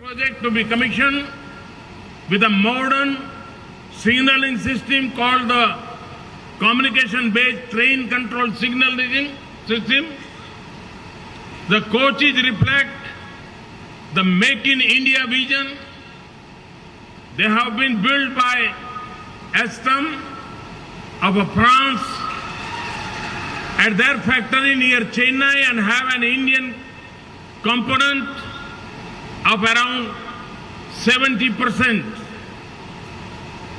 Project to be commissioned with a modern signaling system called the communication-based train control signaling system. The coaches reflect the Make in India vision. They have been built by Alstom of France at their factory near Chennai and have an Indian component of around 70%.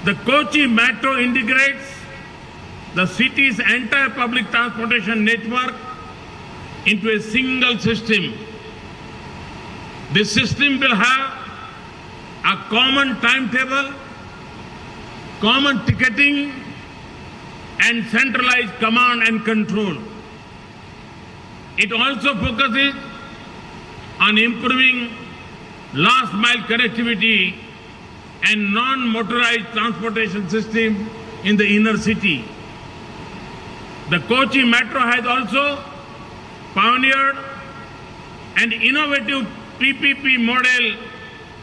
The Kochi Metro integrates the city's entire public transportation network into a single system. This system will have a common timetable, common ticketing, and centralized command and control. It also focuses on improving last mile connectivity and non-motorized transportation system in the inner city. The Kochi Metro has also pioneered an innovative PPP model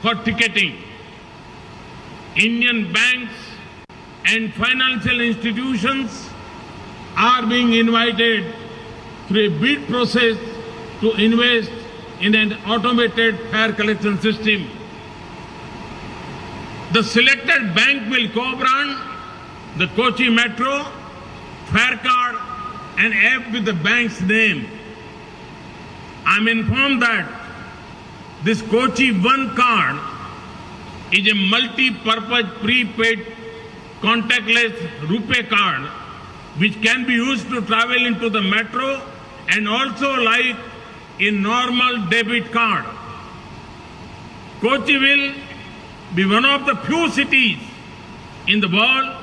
for ticketing. Indian banks and financial institutions are being invited through a bid process to invest in an automated fare collection system. The selected bank will co-brand the Kochi Metro, fare card and app with the bank's name. I'm informed that this Kochi One card is a multi-purpose prepaid contactless RuPay card which can be used to travel into the metro and also like a normal debit card. Kochi will be one of the few cities in the world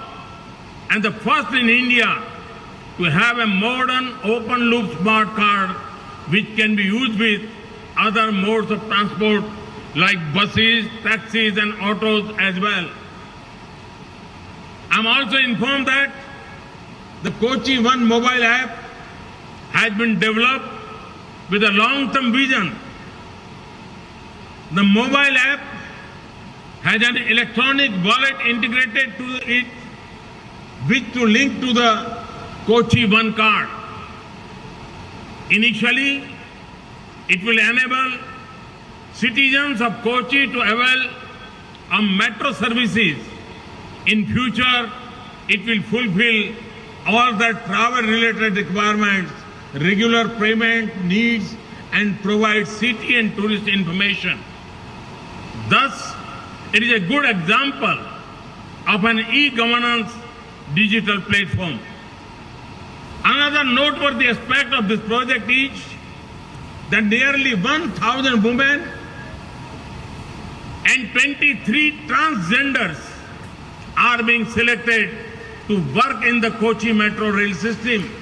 and the first in India to have a modern open-loop smart card which can be used with other modes of transport like buses, taxis and autos as well. I'm also informed that the Kochi One mobile app has been developed with a long-term vision. The mobile app has an electronic wallet integrated to it, which to link to the Kochi One card. Initially, it will enable citizens of Kochi to avail of metro services. In future, it will fulfill all the travel-related requirements, regular payment needs, and provide city and tourist information. Thus, it is a good example of an e-governance digital platform. Another noteworthy aspect of this project is that nearly 1,000 women and 23 transgenders are being selected to work in the Kochi Metro rail system.